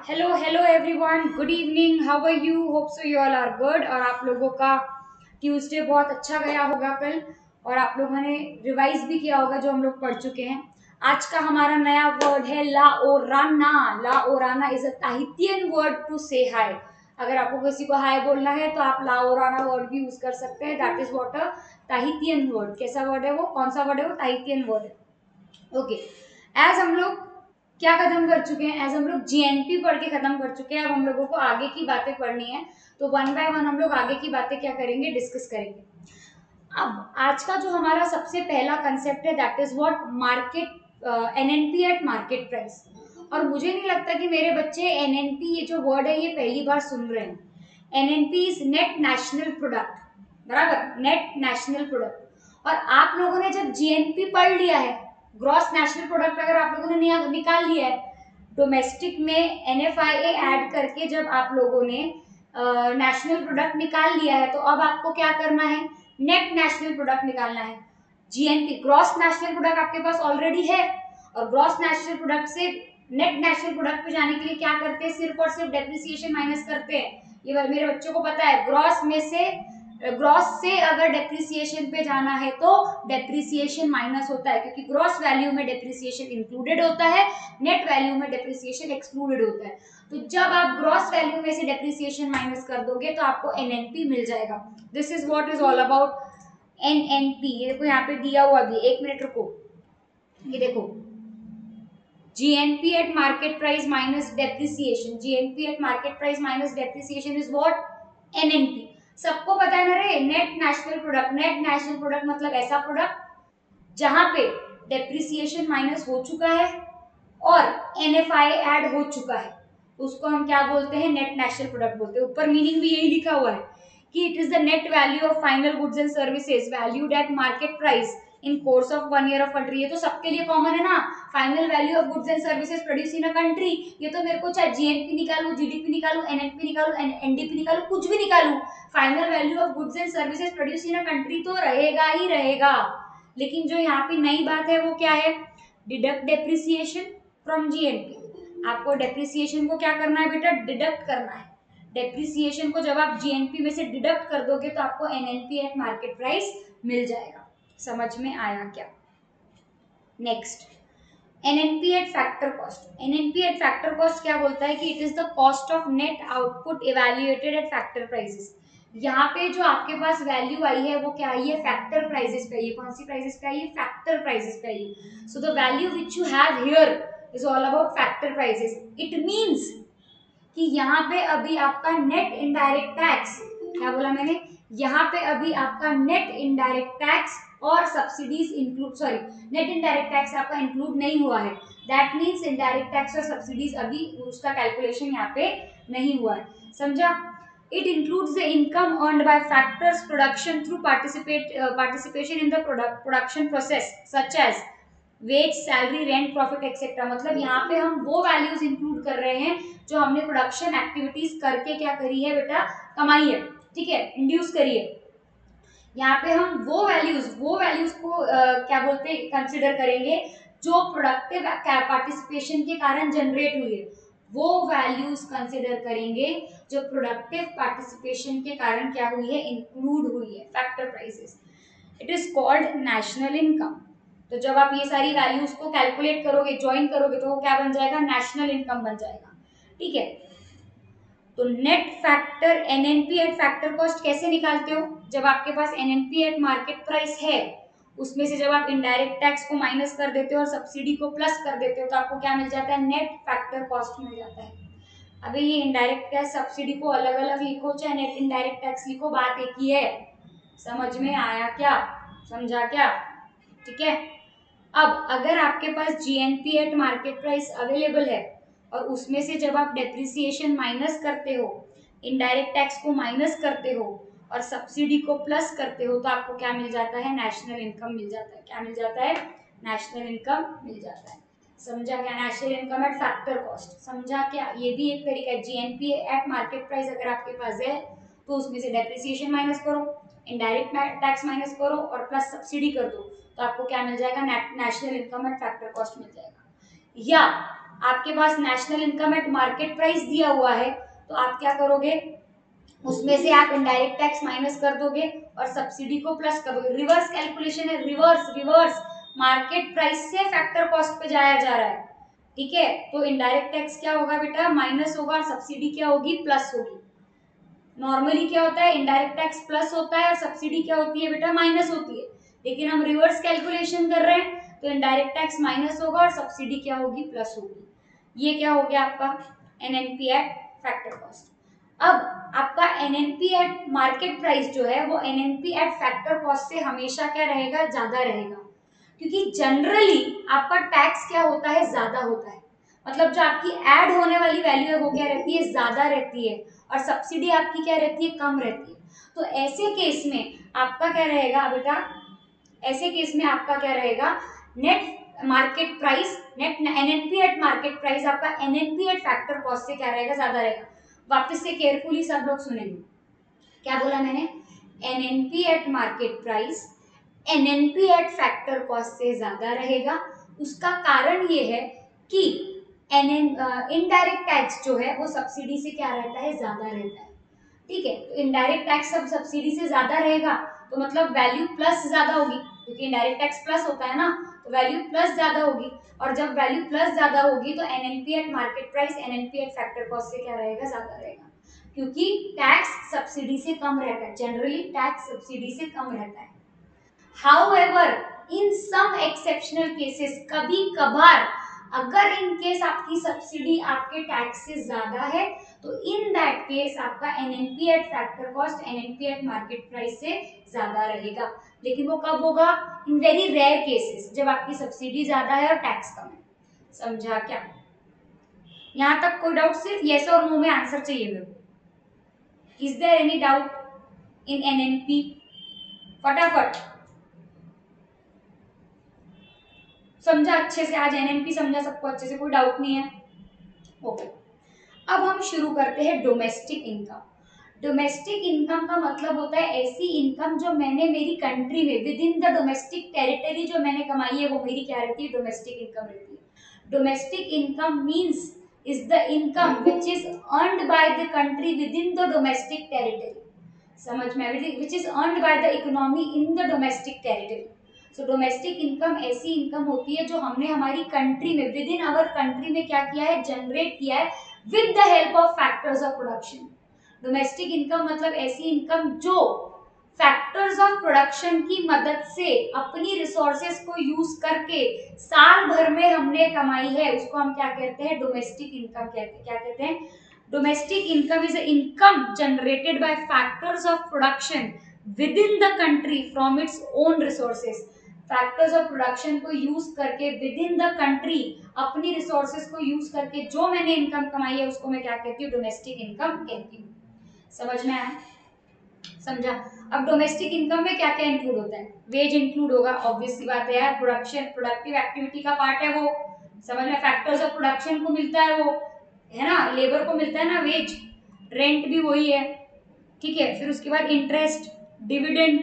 Hello everyone, good evening, how are you? Hope so you all are good. और आप लोगों का Tuesday बहुत अच्छा गया होगा कल, और आप लोगों ने रिवाइज भी किया होगा जो हम लोग पढ़ चुके हैं। आज का हमारा नया वर्ड है ला ओराना। ला ओराना is a Tahitian word to से हाय। अगर आपको किसी को हाय बोलना है तो आप ला ओराना वर्ड भी यूज कर सकते हैं। That is what a Tahitian word. कैसा वर्ड है वो? कौन सा वर्ड है वो? ताहितियन वर्ड है। ओके, एज हम लोग क्या खत्म कर चुके हैं, एज हम लोग जीएनपी पढ़ के खत्म कर चुके हैं। अब हम लोगों को आगे की बातें पढ़नी है, तो वन बाय वन हम लोग आगे की बातें क्या करेंगे, डिस्कस करेंगे। अब आज का जो हमारा सबसे पहला कंसेप्ट है that is what market, NNP eight market price. और मुझे नहीं लगता कि मेरे बच्चे एनएनपी ये जो वर्ड है ये पहली बार सुन रहे हैं। NNP is net national product, बराबर, नेट नेशनल प्रोडक्ट। और आप लोगों ने जब जीएनपी पढ़ लिया है, ग्रॉस नेशनल प्रोडक्ट अगर आप लोगों ने निकाल लिया है, डोमेस्टिक में एनएफआईए ऐड करके जब आप लोगों ने नेशनल प्रोडक्ट निकाल लिया है, तो अब आपको क्या करना है, नेट नेशनल प्रोडक्ट निकालना है। जीएनपी ग्रॉस नेशनल प्रोडक्ट आपके पास ऑलरेडी है, और ग्रॉस नेशनल प्रोडक्ट से नेट नेशनल प्रोडक्ट पे जाने के लिए क्या करते हैं, सिर्फ और सिर्फ डेप्रिसिएशन माइनस करते हैं। ये मेरे बच्चों को पता है। ग्रॉस में से, ग्रॉस से अगर डेप्रिसिएशन पे जाना है तो डेप्रिसिएशन माइनस होता है, क्योंकि ग्रॉस वैल्यू में डेप्रिसिएशन इंक्लूडेड होता है, नेट वैल्यू में डेप्रिसिएशन एक्सक्लूडेड होता है। तो जब आप ग्रॉस वैल्यू में से डेप्रिसिएशन माइनस कर दोगे तो आपको एनएनपी मिल जाएगा। This is what is all about NNP. ये देखो यहाँ पे दिया हुआ भी, एक मिनट रुको, ये देखो, GNP at market price minus depreciation, GNP at market price minus depreciation is what? NNP। सबको पता है ना रे, net national product. Net national product मतलब ऐसा प्रोडक्ट जहां पे डेप्रिसिएशन माइनस हो चुका है और एनएफआई ऐड हो चुका है, उसको हम क्या बोलते हैं, नेट नेशनल प्रोडक्ट बोलते हैं। ऊपर मीनिंग भी यही लिखा हुआ है कि it is the net value of final goods and services valued at market price in course of 1 year of country. ये तो सबके लिए कॉमन है ना, final value of goods and services produce in a country. ये तो मेरे को चाहे जीएनपी निकालू, जीडीपी निकालू, एनएनपी निकालू, एनडीपी निकालू, कुछ भी निकालू, final value of goods and services produce in a country तो रहेगा ही रहेगा। लेकिन जो यहाँ पे नई बात है वो क्या है, डिडक्ट डेप्रिसिएशन फ्रॉम जीएनपी। आपको डेप्रिसिएशन को क्या करना है बेटा, डिडक्ट करना है। डेप्रिसिएशन को जब आप जीएनपी में से डिडक्ट कर दोगे तो आपको एनएनपी एट मार्केट प्राइस मिल जाएगा। समझ में आया क्या? Next, NNP eight factor cost. NNP eight factor cost क्या बोलता है कि it is the cost of net output evaluated eight factor prices. यहाँ पे जो आपके पास वैल्यू आई है वो क्या आई है, फैक्टर प्राइसेस पे आई है। कौन सी प्राइसेस पे आई है, फैक्टर प्राइसेस पे आई है। So the value which you have here is all about factor prices. It means कि यहाँ पे अभी आपका नेट इनडायरेक्ट टैक्स, क्या बोला मैंने, यहाँ पे अभी आपका नेट इनडायरेक्ट टैक्स और subsidies include, sorry, net indirect tax आपका इंक्लूड नहीं हुआ है। दैट मीन्स इनडायरेक्ट टैक्स और सब्सिडीज अभी उसका कैलकुलेशन यहाँ पे नहीं हुआ है। समझा? It includes the income earned by factors production through participation in the production process such as wage, salary, rent, profit etcetera. मतलब यहाँ पे हम वो वैल्यूज इंक्लूड कर रहे हैं जो हमने प्रोडक्शन एक्टिविटीज करके क्या करी है बेटा, कमाई है, ठीक है, इंड्यूस करी है। यहाँ पे हम वो वैल्यूज को क्या बोलते हैं, कंसिडर करेंगे जो प्रोडक्टिव पार्टिसिपेशन के कारण जनरेट हुई है। वो वैल्यूज कंसिडर करेंगे जो प्रोडक्टिव पार्टिसिपेशन के कारण क्या हुई है, इंक्लूड हुई है factor prices. It is called national income. तो जब आप ये सारी वैल्यूज को कैलकुलेट करोगे, ज्वाइन करोगे, तो वो क्या बन जाएगा, नेशनल इनकम बन जाएगा। ठीक है, तो net factor NNP eight factor cost कैसे निकालते हो, जब आपके पास एनएनपी एट मार्केट प्राइस है, उसमें से जब आप इनडायरेक्ट टैक्स को माइनस कर देते हो और सब्सिडी को प्लस कर देते हो तो आपको क्या मिल जाता है, नेट फैक्टर कॉस्ट मिल जाता है। अभी ये इनडायरेक्ट टैक्स सब्सिडी को अलग अलग लिखो चाहे नेट इनडायरेक्ट टैक्स लिखो, बात एक ही है। समझ में आया क्या, समझा क्या? ठीक है, अब अगर आपके पास GNP at market price available है और उसमें से जब आप डेप्रिसिएशन माइनस करते हो, इनडायरेक्ट टैक्स को माइनस करते हो और सब्सिडी को प्लस करते हो, तो आपको क्या मिल जाता है, नेशनल इनकम मिल जाता है। क्या मिल जाता है, नेशनल इनकम मिल जाता है। समझा क्या, national income at factor cost, समझा क्या? ये भी एक तरीका है। जीएनपी एट मार्केट प्राइस अगर आपके पास है तो उसमें से डेप्रिसिएशन माइनस करो, इनडायरेक्ट टैक्स माइनस करो और प्लस सब्सिडी कर दो, तो आपको क्या मिल जाएगा, national income at factor cost मिल जाएगा। या आपके पास national income at market price दिया हुआ है, तो आप क्या करोगे, उसमें से आप इनडायरेक्ट टैक्स माइनस कर दोगे और सब्सिडी को प्लस कर दोगे। रिवर्स कैलकुलेशन है, रिवर्स रिवर्स, मार्केट प्राइस से फैक्टर कॉस्ट पे जाया जा रहा है, ठीक है। तो इनडायरेक्ट टैक्स क्या होगा बेटा, माइनस होगा, और सब्सिडी क्या होगी, प्लस होगी। नॉर्मली क्या होता है, इनडायरेक्ट टैक्स प्लस होता है और सब्सिडी क्या होती है बेटा, माइनस होती है। लेकिन हम रिवर्स कैलकुलेशन कर रहे हैं, तो इनडायरेक्ट टैक्स माइनस होगा और सब्सिडी क्या होगी, प्लस होगी। ये क्या हो गया आपका एनएनपी एट फैक्टर कॉस्ट। अब आपका एनएनपी एट मार्केट प्राइस जो है वो एनएनपी एट फैक्टर कॉस्ट से हमेशा क्या रहेगा, ज्यादा रहेगा, क्योंकि जनरली आपका टैक्स क्या होता है, ज्यादा होता है। मतलब जो आपकी ऐड होने वाली वैल्यू है वो क्या रहती है, ज्यादा रहती है, और सब्सिडी आपकी क्या रहती है, कम रहती है। तो ऐसे केस में आपका क्या रहेगा बेटा, ऐसे केस में आपका क्या रहेगा, net market price, net NNP eight market price आपका एनएनपी एट फैक्टर कॉस्ट से क्या रहेगा, ज्यादा रहेगा। वापस से केयरफुली सब लोग सुनेंगे, क्या बोला मैंने, NNP eight market price NNP eight factor cost से ज्यादा रहेगा। उसका कारण ये है कि इनडायरेक्ट टैक्स जो है वो सब्सिडी से क्या रहता है, ज्यादा रहता है, ठीक है। तो इनडायरेक्ट टैक्स सब सब्सिडी से ज्यादा रहेगा, तो मतलब वैल्यू प्लस ज्यादा होगी, क्योंकि इनडायरेक्ट टैक्स प्लस होता है ना, तो वैल्यू प्लस ज्यादा होगी। और जब वैल्यू प्लस ज्यादा होगी तो NNP eight market price NNP eight factor cost से क्या रहेगा, ज्यादा रहेगा, क्योंकि टैक्स सब्सिडी से कम रहता है, जनरली टैक्स सब्सिडी से कम रहता है। However, in some exceptional cases, कभी कभार अगर इन केस आपकी सब्सिडी आपके टैक्स से ज्यादा है, तो इन दैट केस आपका NNP eight factor cost NNP eight market price से ज्यादा रहेगा। लेकिन वो कब होगा, इन वेरी रेयर केसेस, जब आपकी सब्सिडी ज्यादा है और टैक्स कम है। समझा क्या, यहाँ तक कोई डाउट, सिर्फ यस और नो में आंसर चाहिए मेरे को। Is there any doubt in NNP, फटाफट समझा अच्छे से, आज एनएनपी समझा सबको अच्छे से, कोई डाउट नहीं है, ओके। अब हम शुरू करते हैं डोमेस्टिक इनकम। डोमेस्टिक इनकम का मतलब होता है ऐसी इनकम जो मैंने मेरी कंट्री में with in the domestic territory जो मैंने कमाई है, वो मेरी क्या रहती है, डोमेस्टिक इनकम रहती है। Domestic income means is the income which is earned by the country with in the domestic territory, समझ में, which is earned by the economy in the domestic territory. So domestic income ऐसी income होती है जो हमने हमारी country में, with in our country में क्या किया है, जनरेट किया है with the help of factors of production. Domestic income मतलब ऐसी इनकम जो फैक्टर्स ऑफ प्रोडक्शन की मदद से अपनी रिसोर्सेज को यूज करके साल भर में हमने कमाई है, उसको हम क्या कहते हैं, डोमेस्टिक इनकम कहते हैं। क्या कहते हैं, domestic income is income generated by factors of production with in the country from its own resources. Factors of production को यूज करके विद इन द कंट्री अपनी रिसोर्सेज को यूज करके जो मैंने इनकम कमाई है उसको मैं क्या कहती हूँ, डोमेस्टिक इनकम कहती हूँ। समझ में आया, समझा। अब डोमेस्टिक इनकम में क्या क्या इंक्लूड होता है, वेज इंक्लूड होगा, ऑब्वियस सी बात है यार, प्रोडक्शन प्रोडक्टिव एक्टिविटी का पार्ट है वो, समझ में, फैक्टर्स ऑफ प्रोडक्शन को मिलता है वो, है ना, लेबर को मिलता है ना वेज, रेंट भी वही है, ठीक है। फिर उसके बाद interest, dividend,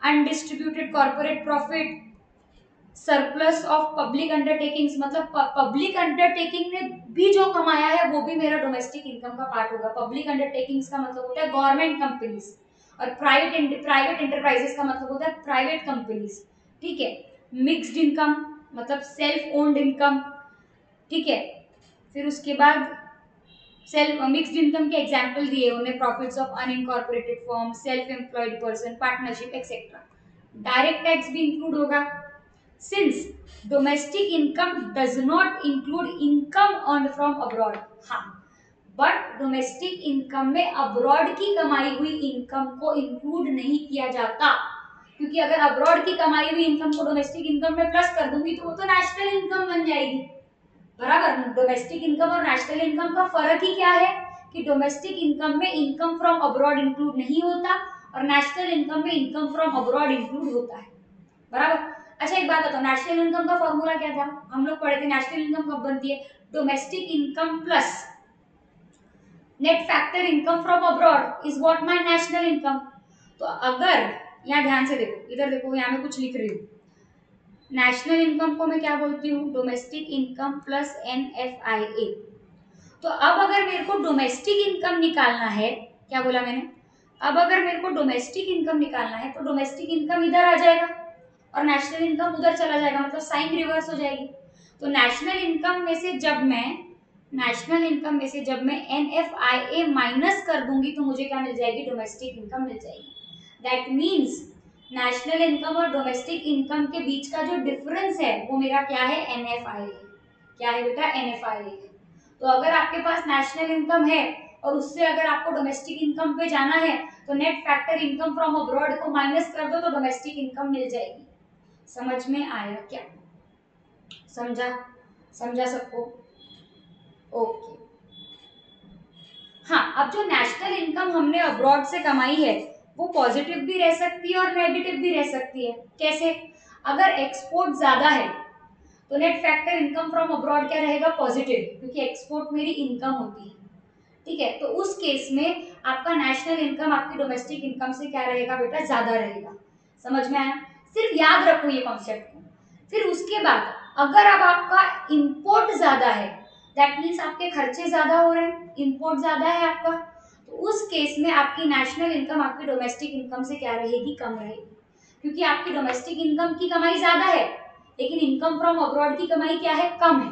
undistributed corporate profit, surplus of public undertakings, मतलब पब्लिक अंडरटेकिंग ने भी जो कमाया है वो भी मेरा डोमेस्टिक इनकम का पार्ट होगा। पब्लिक अंडरटेकिंग्स का मतलब होता है गवर्नमेंट कंपनीज, और प्राइवेट एंटरप्राइजेस का मतलब होता है प्राइवेट कंपनीज, ठीक है। मिक्स्ड इनकम मतलब सेल्फ ओन्ड इनकम, ठीक है। फिर उसके बाद सेल्फ मिक्स्ड इनकम के एग्जांपल दिए उन्हें, profits of unincorporated firm, self employed person, partnership etcetera. Direct tax भी इंक्लूड होगा, since domestic income does not include income earn from abroad. हाँ, बट डोमेस्टिक इनकम में अब्रॉड की कमाई हुई इनकम को इंक्लूड नहीं किया जाता, क्योंकि अगर अब्रॉड की कमाई हुई इनकम को डोमेस्टिक इनकम में प्लस कर दूंगी तो वो तो नेशनल इनकम बन जाएगी, बराबर। डोमेस्टिक इनकम और नेशनल इनकम का फर्क ही क्या है कि डोमेस्टिक इनकम में इनकम फ्रॉम अब्रॉड इंक्लूड नहीं होता और नेशनल इनकम में इनकम फ्रॉम अब्रॉड इंक्लूड होता है, बराबर। अच्छा एक बात बताओ, नेशनल इनकम का फॉर्मूला क्या था, हम लोग पढ़े थे, नेशनल इनकम कब बनती है, domestic income plus net factor income from abroad is what my national income. तो अगर यहाँ ध्यान से देखो, इधर देखो, यहाँ मैं कुछ लिख रही हूँ, नेशनल इनकम को मैं क्या बोलती हूँ, डोमेस्टिक इनकम प्लस NFIA। तो अब अगर मेरे को डोमेस्टिक इनकम निकालना है, क्या बोला मैंने, अब अगर मेरे को डोमेस्टिक इनकम निकालना है तो डोमेस्टिक इनकम इधर आ जाएगा और नेशनल इनकम उधर चला जाएगा, मतलब साइन रिवर्स हो जाएगी। तो नेशनल इनकम में से जब मैं NFIA माइनस कर दूंगी तो मुझे क्या मिल जाएगी, डोमेस्टिक इनकम मिल जाएगी। दैट मीन्स नेशनल इनकम और डोमेस्टिक इनकम के बीच का जो डिफरेंस है वो मेरा क्या है, NFIA। क्या है बेटा, NFIA है। तो अगर आपके पास नेशनल इनकम है और उससे अगर आपको डोमेस्टिक इनकम पे जाना है तो net factor income from abroad को माइनस कर दो तो डोमेस्टिक इनकम मिल जाएगी। समझ में आया क्या, समझा सबको? ओके। हाँ, अब जो नेशनल इनकम हमने अब्रॉड से कमाई है वो पॉजिटिव भी रह सकती है और नेगेटिव भी रह सकती है। कैसे? अगर एक्सपोर्ट ज्यादा है तो net factor income from abroad क्या रहेगा, पॉजिटिव, क्योंकि एक्सपोर्ट मेरी इनकम होती है। ठीक है, तो उस केस में आपका नेशनल इनकम आपकी डोमेस्टिक इनकम से क्या रहेगा बेटा, ज्यादा रहेगा। समझ में आया? सिर्फ याद रखो ये कॉन्सेप्ट को। फिर उसके बाद अगर अब आपका इंपोर्ट ज्यादा है, दैट मीन्स आपके खर्चे ज्यादा हो रहे हैं, इंपोर्ट ज्यादा है आपका, तो उस केस में आपकी नेशनल इनकम आपकी डोमेस्टिक इनकम से क्या रहेगी, कम रहेगी, क्योंकि आपकी डोमेस्टिक इनकम की कमाई ज्यादा है लेकिन इनकम फ्रॉम अब्रॉड की कमाई क्या है, कम है।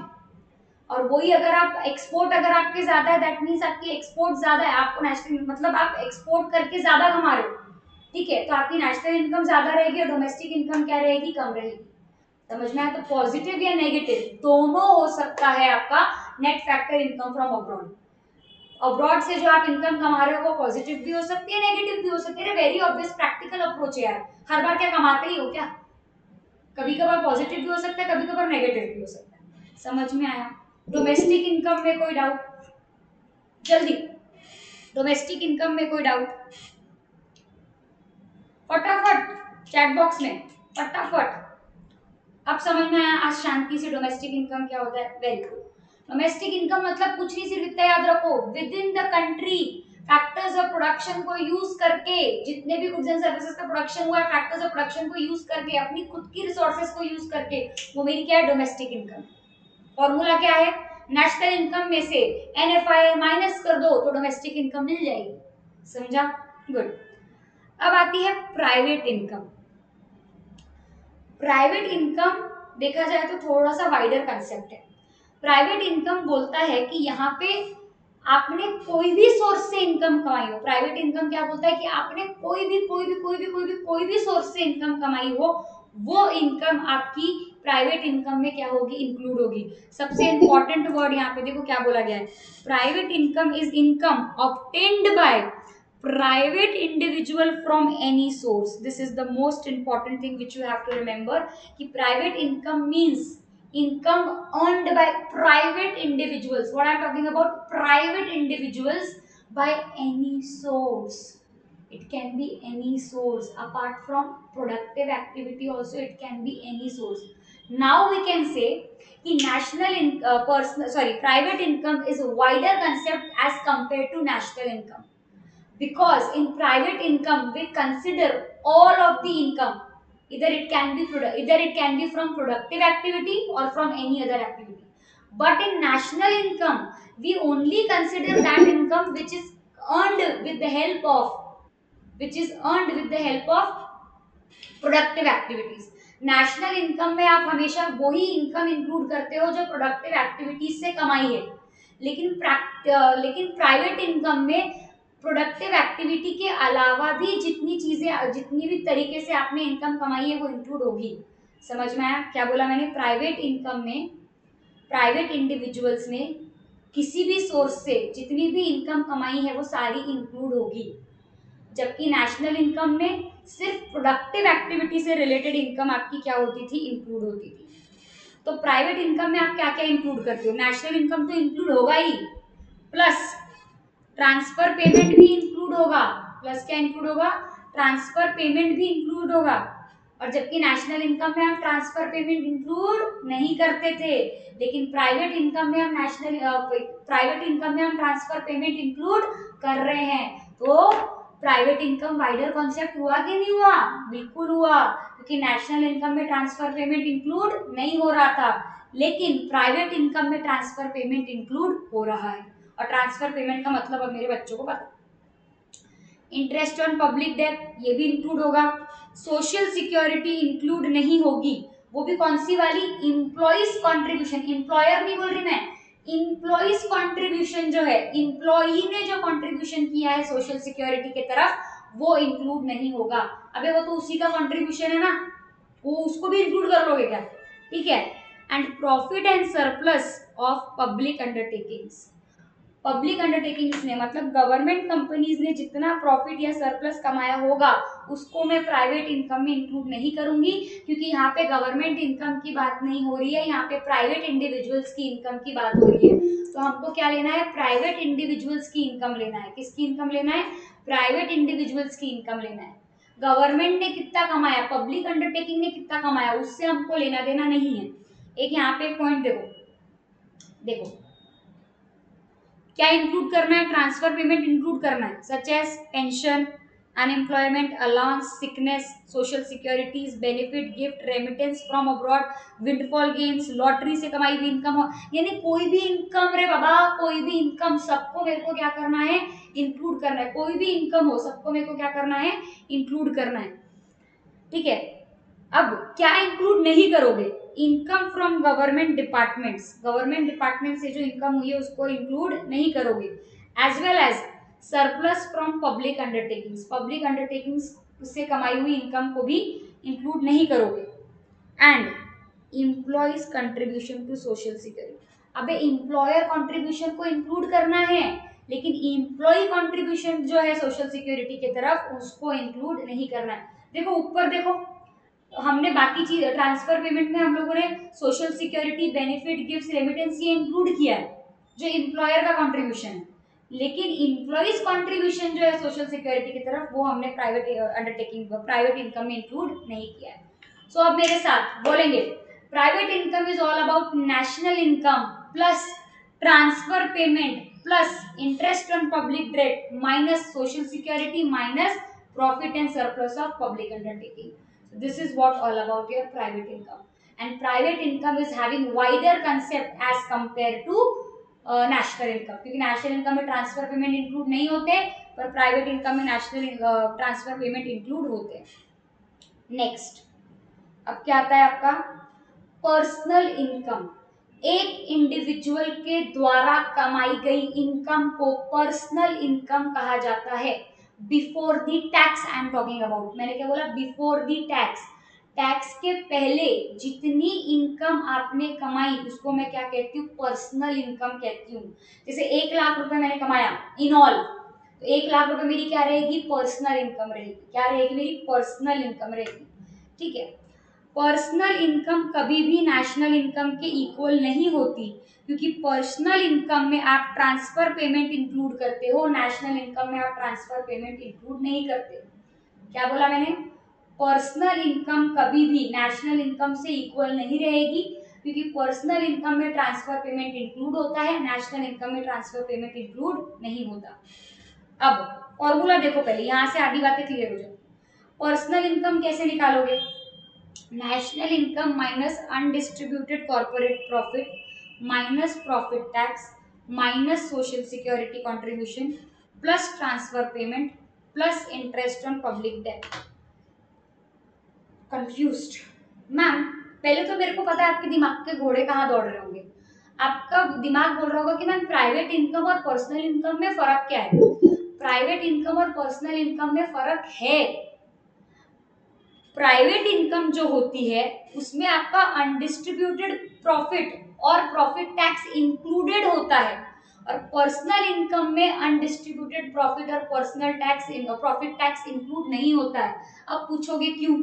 और वही अगर आप एक्सपोर्ट अगर आपके ज्यादा है, दैट मीन्स आपकी एक्सपोर्ट ज्यादा है, आपको नेशनल मतलब आप एक्सपोर्ट करके ज्यादा कमा रहे हो, ठीक है, तो आपकी नेशनल इनकम ज्यादा रहेगी और डोमेस्टिक इनकम क्या रहेगी, कम रहेगी। समझ में आया? तो पॉजिटिव या नेगेटिव दोनों हो सकता है आपका net factor income from abroad. Abroad से जो आप इनकम कमा रहे हो वो पॉजिटिव भी हो सकती है, नेगेटिव भी हो सकती है। वेरी ऑब्वियस प्रैक्टिकल अप्रोच है यार, हर बार क्या कमाते ही हो क्या, कभी कभार पॉजिटिव भी हो सकता है, कभी कभार नेगेटिव भी हो सकता है। समझ में आया? डोमेस्टिक इनकम में कोई डाउट? जल्दी, डोमेस्टिक इनकम में कोई डाउट? फटाफट चैट बॉक्स में, फटाफट। अब समझ में आया आज शांति से डोमेस्टिक इनकम क्या होता है? Very good. डोमेस्टिक इनकम मतलब कुछ नहीं, सिर्फ इतना याद रखो, with in the country factors of production को यूज करके, जितने भी गुड्स एंड सर्विसेज का प्रोडक्शन हुआ है फैक्टर्स ऑफ प्रोडक्शन को यूज करके, अपनी खुद की रिसोर्सेज को यूज करके, वो मेरी क्या है, डोमेस्टिक इनकम। फॉर्मूला क्या है, नेशनल इनकम में से NFI माइनस कर दो तो डोमेस्टिक इनकम मिल जाएगी। समझा? गुड। अब आती है प्राइवेट इनकम। प्राइवेट इनकम देखा जाए तो थोड़ा सा वाइडर कंसेप्ट है। प्राइवेट इनकम बोलता है कि यहाँ पे आपने कोई भी सोर्स से इनकम कमाई हो। प्राइवेट इनकम क्या बोलता है कि आपने कोई भी सोर्स से इनकम कमाई हो, वो इनकम आपकी प्राइवेट इनकम में क्या होगी, इंक्लूड होगी। सबसे इंपॉर्टेंट वर्ड यहाँ पे देखो क्या बोला गया है, private income is income obtained by private individual from any source. This is the most important thing which you have to remember कि private income means income earned by private individuals. What I am talking about, private individuals by any source. It can be any source apart from productive activity also, it can be any source. Now we can say कि private income is a wider concept as compared to national income, because in private income we consider all of the income, either it can be from productive activity or from any other activity, but in national income we only consider that income which is earned with the help of productive activities. National income में आप हमेशा वही income include करते हो जो productive activities से कमाई है, लेकिन प्राइवेट इनकम में प्रोडक्टिव एक्टिविटी के अलावा भी जितनी भी तरीके से आपने इनकम कमाई है वो इंक्लूड होगी। समझ में आया क्या बोला मैंने? प्राइवेट इनकम में प्राइवेट इंडिविजुअल्स ने किसी भी सोर्स से जितनी भी इनकम कमाई है वो सारी इंक्लूड होगी, जबकि नेशनल इनकम में सिर्फ प्रोडक्टिव एक्टिविटी से रिलेटेड इनकम आपकी क्या होती थी, इंक्लूड होती थी। तो प्राइवेट इनकम में आप क्या क्या इंक्लूड करते हो? नेशनल इनकम तो इंक्लूड होगा ही, प्लस ट्रांसफर पेमेंट भी इंक्लूड होगा, प्लस क्या इंक्लूड होगा, ट्रांसफर पेमेंट भी इंक्लूड होगा। और जबकि नेशनल इनकम में हम ट्रांसफर पेमेंट इंक्लूड नहीं करते थे, लेकिन प्राइवेट इनकम में हम ट्रांसफर पेमेंट इंक्लूड कर रहे हैं। तो प्राइवेट इनकम वाइडर कॉन्सेप्ट हुआ कि नहीं हुआ? बिल्कुल हुआ, कि नेशनल इनकम में ट्रांसफर पेमेंट इंक्लूड नहीं हो रहा था, लेकिन प्राइवेट इनकम में ट्रांसफर पेमेंट इंक्लूड हो रहा है। और ट्रांसफर पेमेंट का मतलब अब मेरे बच्चों को पता। इंटरेस्ट ऑन पब्लिक डेट ये भी इंक्लूड होगा। सोशल सिक्योरिटी इंक्लूड नहीं होगी, वो भी कौन सी वाली, इम्प्लॉइज कॉन्ट्रीब्यूशन, एम्प्लॉयर नहीं बोल रही मैं, इम्प्लॉइज कॉन्ट्रीब्यूशन जो है, इम्प्लॉई ने जो कॉन्ट्रीब्यूशन किया है सोशल सिक्योरिटी के तरफ वो इंक्लूड नहीं होगा। अबे वो तो उसी का कॉन्ट्रीब्यूशन है ना, वो उसको भी इंक्लूड कर लोगे क्या, ठीक है। And profit and surplus of public undertakings, public undertakings ने मतलब गवर्नमेंट कंपनीज ने जितना प्रॉफिट या सरप्लस कमाया होगा उसको मैं प्राइवेट इनकम में इंक्लूड नहीं करूंगी, क्योंकि यहाँ पे गवर्नमेंट इनकम की बात नहीं हो रही है, यहाँ पे प्राइवेट इंडिविजुअल्स की इनकम की बात हो रही है। तो हमको क्या लेना है, प्राइवेट इंडिविजुअल्स की इनकम लेना है। किसकी इनकम लेना है, प्राइवेट इंडिविजुअल्स की इनकम लेना है। गवर्नमेंट ने कितना कमाया, पब्लिक अंडरटेकिंग ने कितना कमाया, उससे हमको लेना देना नहीं है। एक यहाँ पे पॉइंट देखो क्या इंक्लूड करना है, ट्रांसफर पेमेंट इंक्लूड करना है, such age pension, unemployment allowance, sickness, social securities, benefit, gift, remittance from abroad, windfall gains, lottery से कमाई हुई इनकम हो, यानी कोई भी इनकम रे बाबा, कोई भी इनकम, सबको मेरे को क्या करना है, इंक्लूड करना है। कोई भी इनकम हो सबको मेरे को क्या करना है, इंक्लूड करना है, ठीक है। अब क्या इंक्लूड नहीं करोगे, income from government departments, government department से जो इनकम हुई है उसको इंक्लूड नहीं करोगे। As well as surplus from public undertakings, public undertakings से कमाई हुई इनकम को भी इंक्लूड नहीं करोगे। And employees contribution to social security, अबे एम्प्लॉयर कंट्रीब्यूशन को इंक्लूड करना है, लेकिन एम्प्लॉय कंट्रीब्यूशन जो है सोशल सिक्योरिटी की तरफ उसको इंक्लूड नहीं करना है। देखो ऊपर देखो, हमने बाकी चीज ट्रांसफर पेमेंट में हम लोगों ने social security, benefit, gift, remittance ये इंक्लूड किया है जो एम्प्लॉयर का कंट्रीब्यूशन है, लेकिन एम्प्लॉइज कंट्रीब्यूशन जो है सोशल सिक्योरिटी की तरफ वो हमने प्राइवेट अंडरटेकिंग, प्राइवेट इनकम में इंक्लूड नहीं किया है। सो अब मेरे साथ बोलेंगे, private income is all about national income plus transfer payment plus interest on public debt minus social security minus profit and surplus of public undertaking. This is what all about your private income, and private income is having wider concept as compared to national income, क्योंकि national income में transfer payment include नहीं होते पर private income में national transfer payment include होते हैं. Next, अब क्या आता है आपका पर्सनल इनकम, एक इंडिविजुअल के द्वारा कमाई गई इनकम को पर्सनल इनकम कहा जाता है। Before the tax I am talking about, मैंने क्या बोला, बिफोर दी टैक्स, टैक्स के पहले जितनी इनकम आपने कमाई उसको मैं क्या कहती हूँ, पर्सनल इनकम कहती हूँ। जैसे 1 लाख रुपए मैंने कमाया इन ऑल, तो 1 लाख रुपए मेरी क्या रहेगी, पर्सनल इनकम रहेगी। क्या रहेगी, मेरी पर्सनल इनकम रहेगी, ठीक है। पर्सनल इनकम कभी भी नेशनल इनकम के इक्वल नहीं होती, क्योंकि पर्सनल इनकम में आप ट्रांसफर पेमेंट इंक्लूड करते हो, नेशनल इनकम में आप ट्रांसफर पेमेंट इंक्लूड नहीं करते। क्या बोला मैंने, पर्सनल इनकम कभी भी नेशनल इनकम से इक्वल नहीं रहेगी, क्योंकि पर्सनल इनकम में ट्रांसफर पेमेंट इंक्लूड होता है, नेशनल इनकम में ट्रांसफर पेमेंट इंक्लूड नहीं होता। अब फॉर्मूला देखो पहले, यहाँ से आधी बातें क्लियर हो जाए। पर्सनल इनकम कैसे निकालोगे, national income minus undistributed corporate profit minus profit tax minus social security contribution plus transfer payment plus interest on public debt. Confused ma'am, पहले तो मेरे को पता है आपके दिमाग के घोड़े कहाँ दौड़ रहे होंगे। आपका दिमाग बोल रहा होगा कि मैम प्राइवेट इनकम और पर्सनल इनकम में फर्क क्या है। प्राइवेट इनकम और पर्सनल इनकम में फर्क है। प्राइवेट इनकम जो होती है उसमें आपका अनडिस्ट्रीब्यूटेड प्रॉफिट और प्रॉफिट टैक्स इंक्लूडेड होता है, और पर्सनल इनकम में अनडिस्ट्रीब्यूटेड प्रॉफिट और personal tax profit tax include नहीं होता है। अब पूछोगे क्यों,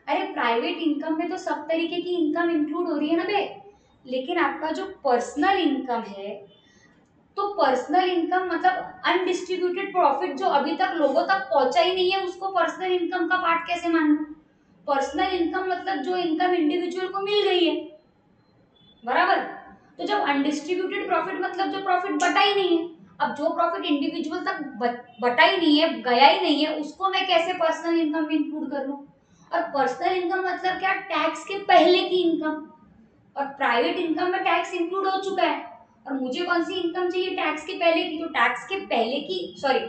अरे प्राइवेट इनकम में तो सब तरीके की इनकम इंक्लूड हो रही है ना बे, लेकिन आपका जो पर्सनल इनकम है, तो पर्सनल इनकम मतलब अनडिस्ट्रीब्यूटेड प्रॉफिट जो अभी तक लोगों तक पहुंचा ही नहीं है उसको पर्सनल इनकम का पार्ट कैसे मानूं। पर्सनल इनकम मतलब जो इनकम इंडिविजुअल को मिल गई है, बराबर। तो जब अनडिस्ट्रीब्यूटेड प्रॉफिट मतलब जो प्रॉफिट बटा ही नहीं है, अब जो प्रॉफिट इंडिविजुअल तक बटा ही नहीं है, गया ही नहीं है, उसको मैं कैसे पर्सनल इनकम में इंक्लूड कर लूं। और पर्सनल इनकम मतलब क्या, टैक्स के पहले की इनकम। और प्राइवेट इनकम में टैक्स इंक्लूड हो चुका है, और मुझे कौन सी इनकम चाहिए, टैक्स के पहले की। तो टैक्स के पहले की, सॉरी,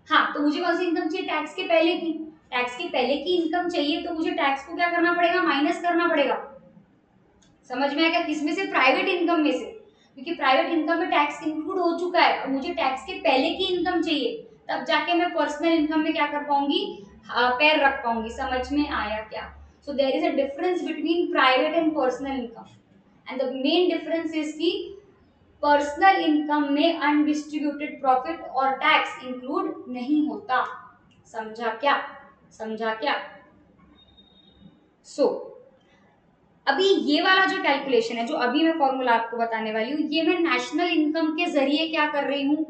हाँ, तो मुझे कौन सी इनकम चाहिए, टैक्स के पहले की। टैक्स के पहले की इनकम चाहिए तो मुझे टैक्स को क्या करना पड़ेगा, माइनस करना पड़ेगा। समझ में आएगा, किसमें से, प्राइवेट इनकम में से, क्योंकि प्राइवेट इनकम में टैक्स इंक्लूड हो चुका है और मुझे टैक्स के पहले की इनकम चाहिए, तब जाके मैं पर्सनल इनकम में क्या कर पाऊंगी, पैर रख पाऊंगी। समझ में आया क्या? So there is a difference between private and personal income, and the main difference is की पर्सनल इनकम में अनडिस्ट्रीब्यूटेड प्रॉफिट और टैक्स इंक्लूड नहीं होता। समझा क्या? समझा क्या? सो अभी ये वाला जो कैलकुलेशन है, जो अभी मैं फॉर्मूला आपको बताने वाली हूँ, ये मैं नेशनल इनकम के जरिए क्या कर रही हूँ,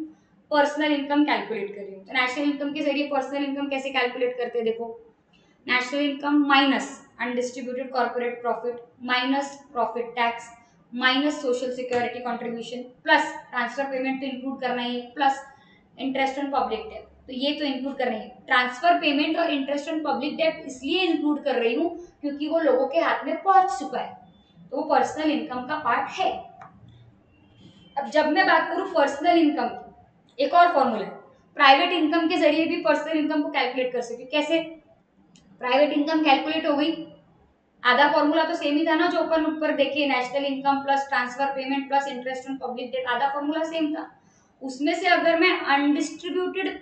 पर्सनल इनकम कैलकुलेट कर रही हूँ। तो नेशनल इनकम के जरिए पर्सनल इनकम कैसे कैलकुलेट करते हैं, देखो, national income minus undistributed corporate profit minus profit tax minus social security contribution plus transfer payment तो इंक्लूड करना ही है, plus interest on public debt, तो ये तो इंक्लूड कर रही है। ट्रांसफर पेमेंट और इंटरेस्ट ऑन पब्लिक डेट इसलिए इंक्लूड कर रही हूँ क्योंकि वो लोगों के हाथ में पहुंच चुका है, तो वो पर्सनल इनकम का पार्ट है। अब जब मैं बात करूं पर्सनल इनकम की, एक और फॉर्मूला है, प्राइवेट इनकम के जरिए भी पर्सनल इनकम को कैलकुलेट कर सकते। कैसे? प्राइवेट इनकम कैलकुलेट हो गई, आधा फॉर्मूला तो सेम ही था ना, जो अपन ऊपर देखिए, national income plus transfer payment plus interest on public debt, आधा फॉर्मूला सेम था। उसमें से अगर मैं अनडिस्ट्रीब्यूटेड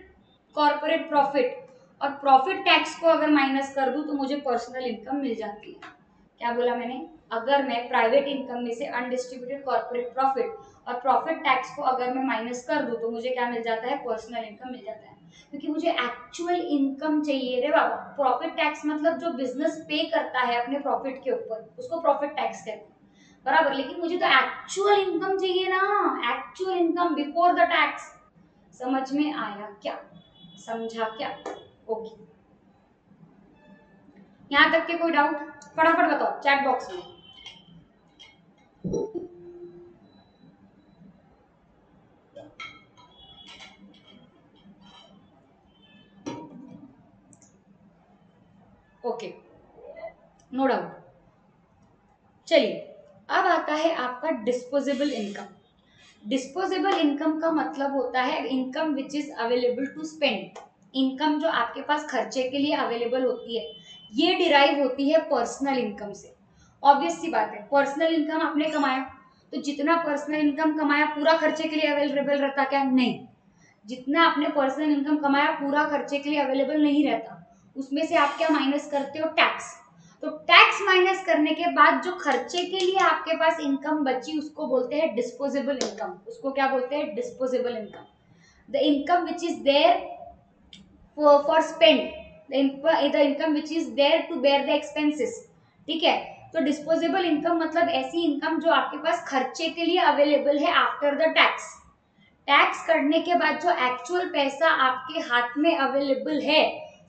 कॉर्पोरेट प्रॉफिट और प्रॉफिट टैक्स को अगर माइनस कर दूं तो मुझे पर्सनल इनकम मिल जाती है। क्या बोला मैंने? अगर मैं प्राइवेट इनकम में से अनडिस्ट्रीब्यूटेड कॉर्पोरेट प्रॉफिट और प्रॉफिट टैक्स को अगर मैं माइनस कर दूं तो मुझे क्या मिल जाता है, पर्सनल इनकम मिल जाता है। क्योंकि मुझे एक्चुअल इनकम चाहिए रे बाबा। प्रॉफिट टैक्स मतलब जो बिजनेस पे करता है अपने प्रॉफिट के ऊपर, उसको प्रॉफिट टैक्स कहते हैं, बराबर। लेकिन मुझे तो एक्चुअल इनकम चाहिए ना, actual income before the tax. समझ में आया क्या? समझा क्या? ओके, यहाँ तक के कोई डाउट? फटाफट बताओ चैट बॉक्स में। Okay, no doubt. चलिए, अब आता है आपका डिस्पोजेबल इनकम। डिस्पोजेबल इनकम का मतलब होता है income which is available to spend. Income जो आपके पास खर्चे के लिए अवेलेबल होती है, ये डिराइव होती है पर्सनल इनकम से। ऑब्वियस सी बात है, पर्सनल इनकम आपने कमाया तो जितना पर्सनल इनकम कमाया पूरा खर्चे के लिए अवेलेबल रहता क्या? नहीं। जितना आपने पर्सनल इनकम कमाया पूरा खर्चे के लिए अवेलेबल नहीं रहता। उसमें से आप क्या माइनस करते हो? टैक्स। तो टैक्स माइनस करने के बाद जो खर्चे के लिए आपके पास इनकम बची उसको बोलते हैं डिस्पोजेबल इनकम। उसको क्या बोलते हैं? Disposable income. The income which is there for spend, the income which is there to bear the expenses. ठीक है, तो डिस्पोजेबल इनकम मतलब ऐसी इनकम जो आपके पास खर्चे के लिए अवेलेबल है आफ्टर द टैक्स। टैक्स करने के बाद जो एक्चुअल पैसा आपके हाथ में अवेलेबल है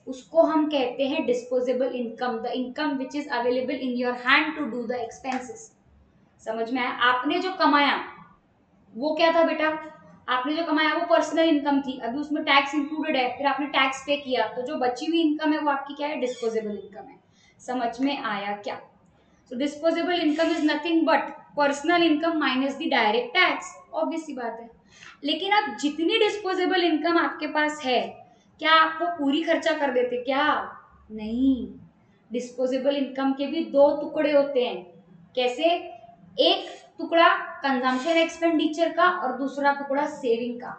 उसको हम कहते हैं disposable income. The income which is available in your hand to do the expenses. समझ में आया? आपने जो कमाया वो क्या था बेटा? आपने जो कमाया वो पर्सनल इनकम थी, अभी उसमें टैक्स इंक्लूडेड है, फिर आपने टैक्स पे किया, तो जो बची हुई इनकम है वो आपकी क्या है? डिस्पोजेबल इनकम है। समझ में आया क्या? So disposable income is nothing but personal income minus the direct tax. Obvious सी बात है। लेकिन अब जितनी डिस्पोजेबल इनकम आपके पास है, क्या आप वो पूरी खर्चा कर देते क्या? नहीं। डिस्पोजेबल इनकम के भी दो टुकड़े होते हैं। कैसे? एक टुकड़ा कंजम्पशन एक्सपेंडिचर का और दूसरा टुकड़ा सेविंग का।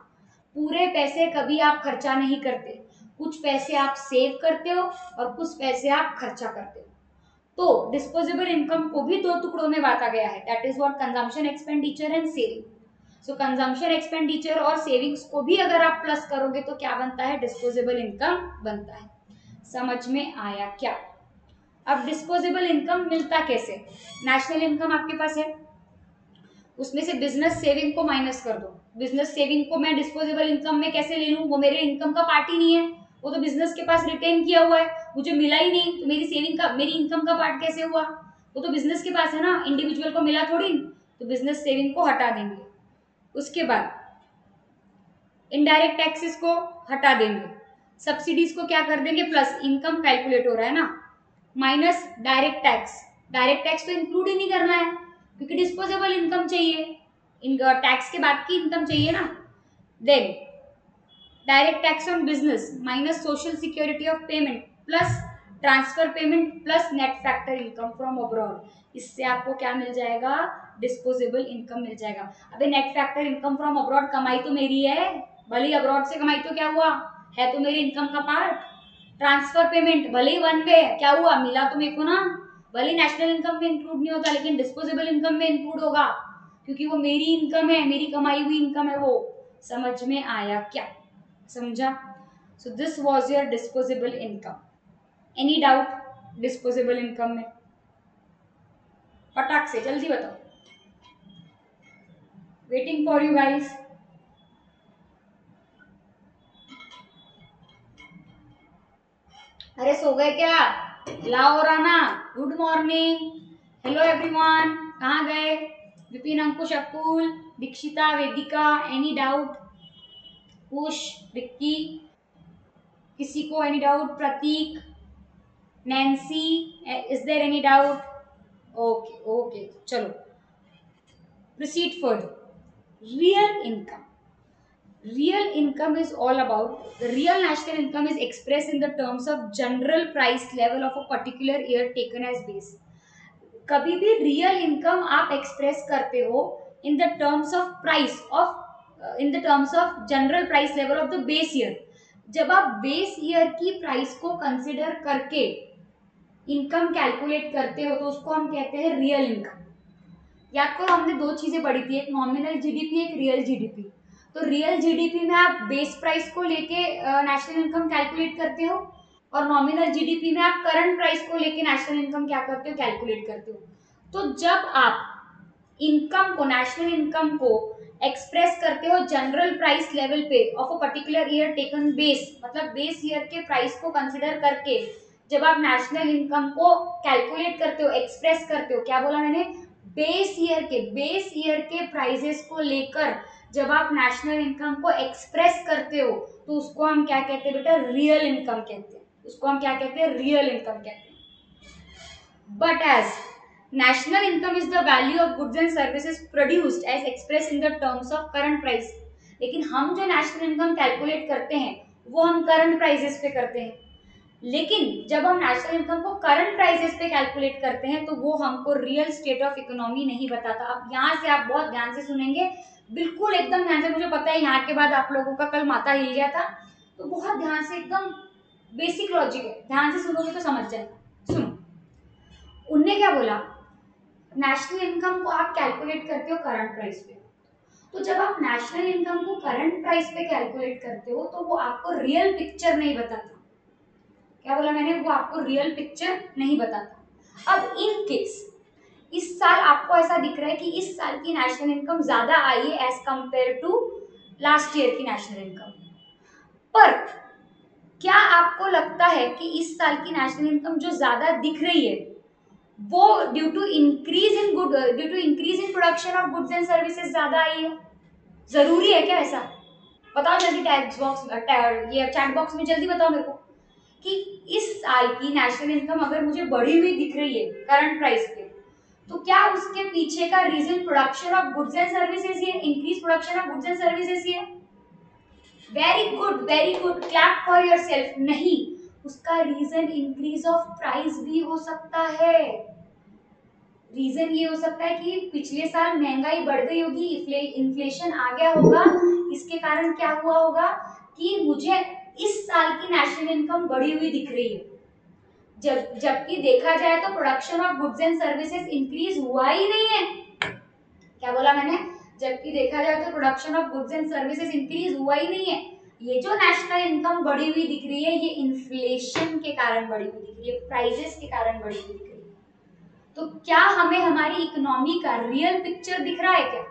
पूरे पैसे कभी आप खर्चा नहीं करते, कुछ पैसे आप सेव करते हो और कुछ पैसे आप खर्चा करते हो। तो डिस्पोजेबल इनकम को भी दो टुकड़ों में बांटा गया है, that is what consumption expenditure and saving. So consumption expenditure और सेविंग्स को भी अगर आप प्लस करोगे तो क्या बनता है? डिस्पोजेबल इनकम बनता है। समझ में आया क्या? अब डिस्पोजेबल इनकम मिलता कैसे? नेशनल इनकम आपके पास है, उसमें से बिजनेस सेविंग को माइनस कर दो। बिजनेस सेविंग को मैं डिस्पोजेबल इनकम में कैसे ले लूं? वो मेरे इनकम का पार्ट ही नहीं है, वो तो बिजनेस के पास रिटेन किया हुआ है, मुझे मिला ही नहीं, तो मेरी सेविंग का, मेरी इनकम का पार्ट कैसे हुआ? वो तो बिजनेस के पास है ना, इंडिविजुअल को मिला थोड़ी। तो बिजनेस सेविंग को हटा देंगे। उसके बाद इनडायरेक्ट टैक्सेस को हटा देंगे, सब्सिडीज को क्या कर देंगे? प्लस। इनकम कैलकुलेट हो रहा है ना, माइनस डायरेक्ट टैक्स तो इंक्लूड ही नहीं करना है क्योंकि डिस्पोजेबल इनकम चाहिए, टैक्स के बाद की इनकम चाहिए ना। Then direct tax on business minus social security of payment plus transfer payment plus net factor income from abroad, इससे आपको क्या मिल जाएगा, डिस्पोजेबल इनकम मिल जाएगा। अबे net factor income from abroad कमाई तो मेरी है, भले ही अब्रॉड से कमाई तो क्या हुआ है तो मेरी इनकम का पार्ट। ट्रांसफर पेमेंट भले ही वन वे क्या हुआ, मिला तो मेरे को ना, भले ही नेशनल इनकम में इंक्लूड नहीं होता लेकिन डिस्पोजेबल इनकम में इंक्लूड होगा क्योंकि वो मेरी इनकम है, मेरी कमाई हुई इनकम है वो। समझ में आया क्या, समझा? So this was your disposable income. Any doubt disposable income में? फटाक से जल्दी बताओ, वेटिंग फॉर यू गाइस। अरे सो गए क्या? लाओ Rana, good morning, hello everyone, कहाँ गए? Vipin, Ankush, Akul, Dikshita, Vedika, any doubt? कुश, विक्की, किसी को any doubt? Prateek, Nancy, is there any doubt? Okay okay, चलो proceed further. Real income. Real income is all about, the real national income is expressed in the terms of general price level of a particular year taken as base. कभी भी real income आप express करते हो in the terms of price of, in the terms of general price level of the base year. जब आप base year की price को consider करके इनकम कैलकुलेट करते हो तो उसको हम कहते हैं रियल इनकम। याद करो हमने दो चीजें पढ़ी थी, एक नॉमिनल जीडीपी, एक रियल जीडीपी। तो रियल जीडीपी में आप बेस प्राइस को लेके नेशनल इनकम कैलकुलेट करते हो और नॉमिनल जीडीपी में आप करंट प्राइस को लेके नेशनल इनकम क्या करते हो, कैलकुलेट करते हो। तो जब आप इनकम को, नेशनल इनकम को एक्सप्रेस करते हो जनरल प्राइस लेवल पे of a particular year taken base, मतलब बेस ईयर के प्राइस को कंसिडर करके जब आप नेशनल इनकम को कैलकुलेट करते हो, एक्सप्रेस करते हो, क्या बोला मैंने, बेस ईयर के प्राइजेस को लेकर जब आप नेशनल इनकम को एक्सप्रेस करते हो तो उसको हम क्या कहते हैं बेटा, रियल इनकम कहते हैं। उसको हम क्या कहते हैं, रियल इनकम कहते हैं। But as national income is the value of goods and services produced as expressed in the terms of current price, लेकिन हम जो नेशनल इनकम कैलकुलेट करते हैं वो हम करंट प्राइसेस पे करते हैं। लेकिन जब हम नेशनल इनकम को करंट प्राइसेस पे कैलकुलेट करते हैं तो वो हमको रियल स्टेट ऑफ इकोनॉमी नहीं बताता। अब यहाँ से आप बहुत ध्यान से सुनेंगे, बिल्कुल एकदम ध्यान से, मुझे पता है यहाँ के बाद आप लोगों का कल माथा हिल गया था, तो बहुत ध्यान से, एकदम बेसिक लॉजिक है, ध्यान से सुनोगे तो समझ जाएगा। सुनो, उनने क्या बोला, नेशनल इनकम को आप कैलकुलेट करते हो करंट प्राइस पे, तो जब आप नेशनल इनकम को करंट प्राइस पे कैलकुलेट करते हो तो वो आपको रियल पिक्चर नहीं बताता। क्या बोला मैंने, वो आपको रियल पिक्चर नहीं बताता। अब इन केस इस साल आपको ऐसा दिख रहा है कि इस साल की नेशनल इनकम ज्यादा आई है as compare to last year की नेशनल इनकम, पर क्या आपको लगता है कि इस साल की नेशनल इनकम जो ज्यादा दिख रही है वो due to increase in production of goods and services ज्यादा आई है? जरूरी है क्या ऐसा? बताओ जल्दी, टैक्स बॉक्स, ये चैट बॉक्स में जल्दी बताओ मेरे को कि इस साल की नेशनल इनकम अगर मुझे बढ़ी हुई दिख रही है करंट प्राइस पे, तो क्या उसके पीछे का reason production of goods and services ही है, increase production of goods and services ही है? Very good, clap for yourself. नहीं, उसका रीजन इंक्रीज ऑफ प्राइस भी हो सकता है। रीजन ये हो सकता है कि पिछले साल महंगाई बढ़ गई होगी, इन्फ्लेशन आ गया होगा, इसके कारण क्या हुआ होगा कि मुझे इस साल की नेशनल इनकम बढ़ी हुई दिख रही है, जबकि देखा जाए तो production of goods and services increase हुआ ही नहीं है। क्या बोला मैंने, जबकि देखा जाए तो production of goods and services increase हुआ ही नहीं है। ये जो नेशनल इनकम बढ़ी हुई दिख रही है ये इन्फ्लेशन के कारण बढ़ी हुई दिख रही है, प्राइजेस के कारण बढ़ी हुई दिख रही है। तो क्या हमें हमारी इकोनॉमी का रियल पिक्चर दिख रहा है क्या?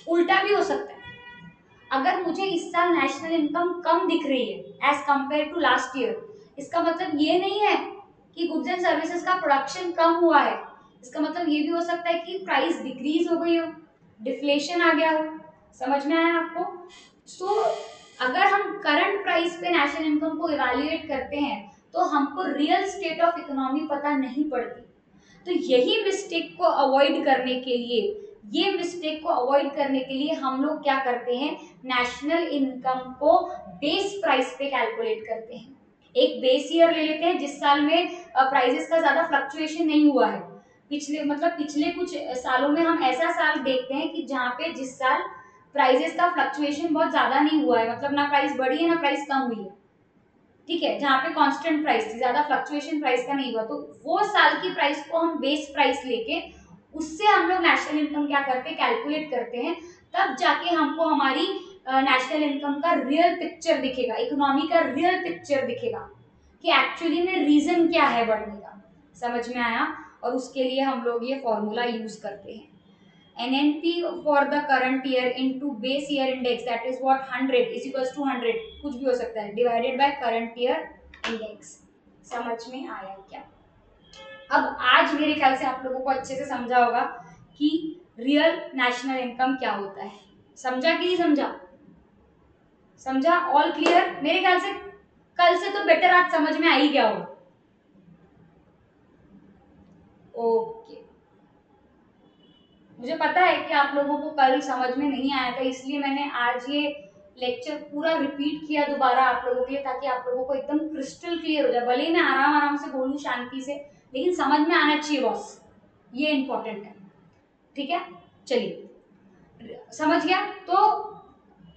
उल्टा भी हो सकता है। अगर मुझे इस साल नेशनल इनकम कम दिख रही है as compare to last year, इसका मतलब ये नहीं है कि गुड्स एंड सर्विसेज का प्रोडक्शन कम हुआ है, इसका मतलब ये भी हो सकता है कि प्राइस डिक्रीज हो गई हो, डिफ्लेशन आ गया हो। समझ में आया आपको? सो अगर हम करंट प्राइस पे नेशनल इनकम को इवैल्यूएट करते हैं तो हमको रियल स्टेट ऑफ इकोनॉमी पता नहीं पड़ती। तो यही मिस्टेक को अवॉइड करने के लिए हम लोग क्या करते हैं, नेशनल इनकम को बेस प्राइस पे कैलकुलेट करते हैं। एक बेस ईयर ले लेते हैं जिस साल में प्राइसेस का ज्यादा फ्लक्चुएशन नहीं हुआ है। पिछले कुछ सालों में हम ऐसा साल देखते हैं कि जहाँ पे जिस साल प्राइसेस का फ्लक्चुएशन बहुत ज्यादा नहीं हुआ है, मतलब ना प्राइस बढ़ी है ना प्राइस कम हुई है, ठीक है, जहाँ पे कांस्टेंट प्राइस थी, ज्यादा फ्लक्चुएशन प्राइस का नहीं हुआ, तो वो साल की प्राइस को हम बेस प्राइस लेके उससे हम लोग नेशनल इनकम क्या करते हैं, कैलकुलेट करते हैं। तब जाके हमको हमारी नेशनल इनकम का रियल पिक्चर दिखेगा, इकोनॉमी का रियल पिक्चर दिखेगा कि एक्चुअली में रीजन क्या है बढ़ने का। समझ में आया? और उसके लिए हम लोग ये फॉर्मूला यूज करते हैं, NNP for the current year into base year index, that is what 100 is equals to 100, कुछ भी हो सकता है, divided by current year index। समझ में आया क्या? अब आज मेरे ख्याल से आप लोगों को अच्छे से समझा होगा कि रियल नेशनल इनकम क्या होता है। समझा कि नहीं समझा? समझा? All clear? मेरे ख्याल से कल से तो बेटर आज समझ में आ ही गया होगा। ओके, मुझे पता है कि आप लोगों को कल समझ में नहीं आया था, इसलिए मैंने आज ये लेक्चर पूरा रिपीट किया दोबारा आप लोगों के लिए, ताकि आप लोगों को एकदम क्रिस्टल क्लियर हो जाए। भले ही मैं आराम आराम से बोलूँ शांति से, लेकिन समझ में आना चाहिए बॉस, ये इंपॉर्टेंट है। ठीक है, चलिए, समझ गया? तो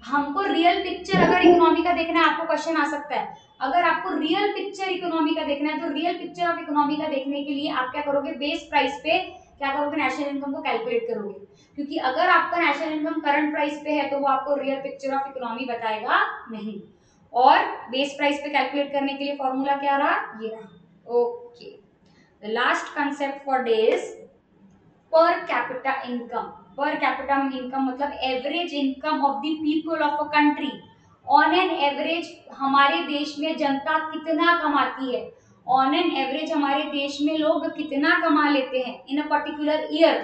हमको रियल पिक्चर अगर इकोनॉमी का देखना है, आपको क्वेश्चन आ सकता है, अगर आपको रियल पिक्चर इकोनॉमी का देखना है तो रियल पिक्चर ऑफ इकोनॉमी का देखने के लिए आप क्या करोगे, बेस प्राइस पे क्या करोगे, नेशनल इनकम को कैलकुलेट करोगे। क्योंकि अगर आपका नेशनल इनकम करंट प्राइस पे है तो वो आपको रियल पिक्चर ऑफ इकोनॉमी बताएगा नहीं। और बेस प्राइस पे कैलकुलेट करने के लिए फॉर्मूला क्या रहा, ये रहा। Okay, the last concept for day is per capita income. Per capita income मतलब average income of the people of a country. On an average हमारे देश में जनता कितना कमाती है, ऑन एन एवरेज हमारे देश में लोग कितना कमा लेते हैं in a particular year.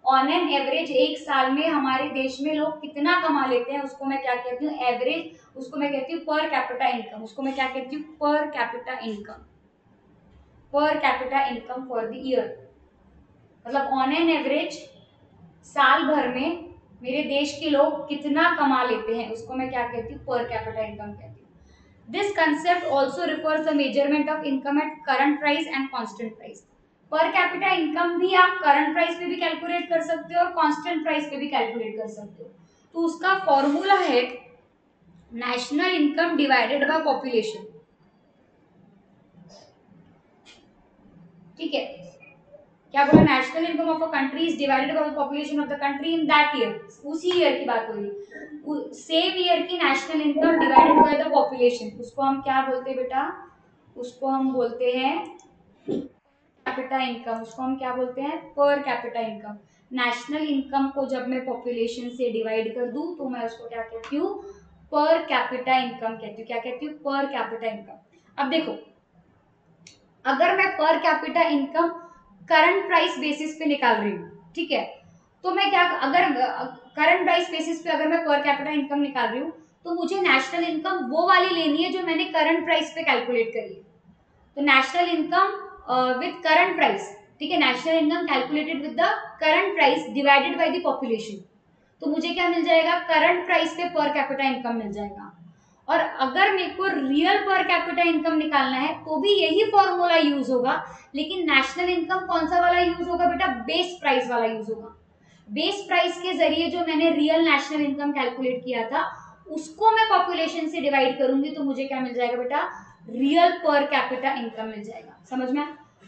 On an average एक साल में हमारे देश में लोग कितना कमा लेते हैं, उसको मैं क्या कहती हूँ, एवरेज, उसको मैं कहती हूँ पर कैपिटा इनकम, उसको मैं क्या कहती हूँ, पर capita income. Per capita income for the year मतलब ऑन एन एवरेज साल भर में मेरे देश के लोग कितना कमा लेते हैं, उसको मैं क्या कहती हूँ, पर कैपिटा इनकम कहती हूँ। This concept also refers the measurement of income at current price and constant price. पर कैपिटा इनकम भी आप करंट प्राइस पे भी कैलकुलेट कर सकते हो और कांस्टेंट प्राइस पे भी कैलकुलेट कर सकते हो। तो उसका फॉर्मूला है national income divided by population. ठीक है, क्या बोला, national income of a country is divided by population of the country in that year. उसी ईयर की बात हो रही, सेम ईयर की national income divided by the population, उसको हम क्या बोलते हैं बेटा, उसको हम बोलते हैं कैपिटा इनकम। उसको हम क्या बोलते हैं, पर कैपिटा इनकम। नेशनल इनकम को जब मैं पॉपुलेशन से डिवाइड कर दूं तो मैं उसको क्या कहती हूँ, पर कैपिटा इनकम कहती हूँ। क्या कहती हूँ, पर कैपिटा इनकम। अब देखो, अगर मैं पर capita income current price basis पे निकाल रही हूँ, ठीक है, तो मैं क्या, अगर करंट प्राइस बेसिस पे अगर मैं पर कैपिटा इनकम निकाल रही हूँ तो मुझे नेशनल इनकम वो वाली लेनी है जो मैंने करंट प्राइस पे कैलकुलेट करी है। तो national income with current price, ठीक है, national income calculated with the current price divided by the population, तो मुझे क्या मिल जाएगा, करंट प्राइस पे पर कैपिटा इनकम मिल जाएगा। और अगर मेरे को रियल पर कैपिटा इनकम निकालना है तो भी यही फॉर्मूला यूज होगा, लेकिन नेशनल इनकम कौन सा वाला यूज होगा बेटा, बेस प्राइस वाला यूज होगा। बेस प्राइस के जरिए जो मैंने रियल नेशनल इनकम कैलकुलेट किया था उसको मैं पॉपुलेशन से डिवाइड करूंगी तो मुझे क्या मिल जाएगा बेटा, रियल पर कैपिटा इनकम मिल जाएगा। समझ में?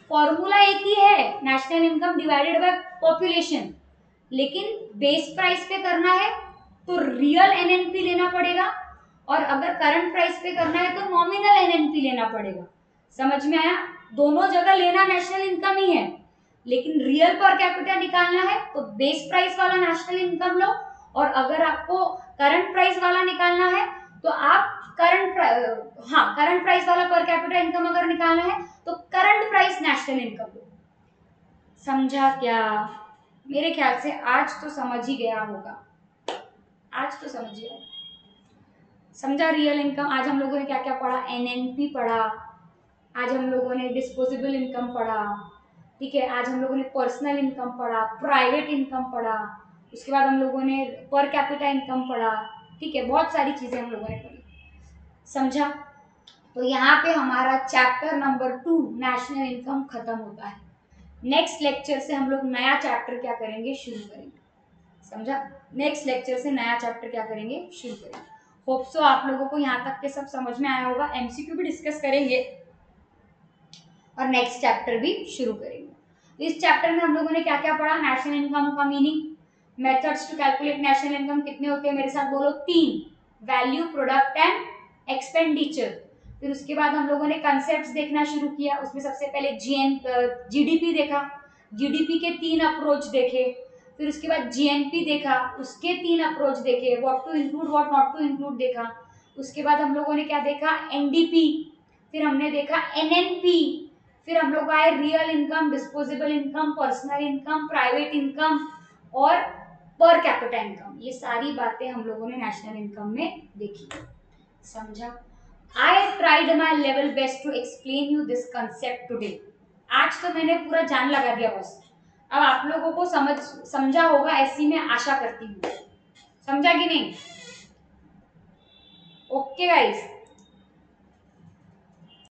फॉर्मूला एक ही है, national income divided by population, लेकिन बेस प्राइस पे करना है तो रियल एनएनपी लेना पड़ेगा, और अगर करंट प्राइस पे करना है तो नॉमिनल एनएनपी लेना पड़ेगा। समझ में आया? दोनों जगह लेना नेशनल इनकम ही है, लेकिन रियल पर कैपिटा निकालना है तो बेस प्राइस वाला नेशनल इनकम लो, और अगर आपको करंट प्राइस वाला निकालना है तो आप करंट प्राइस वाला पर कैपिटा इनकम अगर निकालना है तो करंट प्राइस नेशनल इनकम लो। समझा क्या? मेरे ख्याल से आज तो समझ ही गया होगा, आज तो समझ गया। समझा रियल इनकम? आज हम लोगों ने क्या क्या पढ़ा, एनएनपी पढ़ा, आज हम लोगों ने डिस्पोजेबल इनकम पढ़ा, ठीक है, आज हम लोगों ने पर्सनल इनकम पढ़ा, प्राइवेट इनकम पढ़ा, उसके बाद हम लोगों ने पर कैपिटा इनकम पढ़ा, ठीक है, बहुत सारी चीजें हम लोगों ने पढ़ी, समझा। तो यहाँ पे हमारा चैप्टर नंबर 2 नेशनल इनकम खत्म होता है। नेक्स्ट लेक्चर से हम लोग नया चैप्टर क्या करेंगे, शुरू करेंगे, समझा। नेक्स्ट लेक्चर से नया चैप्टर क्या करेंगे, शुरू करेंगे। होप सो आप लोगों को यहाँ तक के सब समझ में आया होगा। एमसीक्यू भी डिस्कस करेंगे और नेक्स्ट चैप्टर भी शुरू करेंगे। इस चैप्टर में हम लोगों ने क्या क्या पढ़ा, नेशनल इनकम का meaning, methods to calculate national income कितने होते हैं, मेरे साथ बोलो 3, वैल्यू, प्रोडक्ट एंड एक्सपेंडिचर। फिर उसके बाद हम लोगों ने कंसेप्ट देखना शुरू किया, उसमें सबसे पहले जीडीपी देखा, जीडीपी के 3 अप्रोच देखे, फिर उसके बाद जीएनपी देखा, उसके 3 अप्रोच देखे, what to include what not to include देखा, उसके बाद हम लोगों ने क्या देखा, एनडीपी, फिर हमने देखा एनएनपी, फिर हम लोग आए real income, disposable income, personal income, private income और पर कैपिटा इनकम। ये सारी बातें हम लोगों ने नेशनल इनकम में देखी, समझा। I tried my level best to explain you this concept today. आज तो मैंने पूरा जान लगा दिया बस। अब आप लोगों को समझा होगा ऐसी मैं आशा करती हूँ, समझा कि नहीं। Okay guys.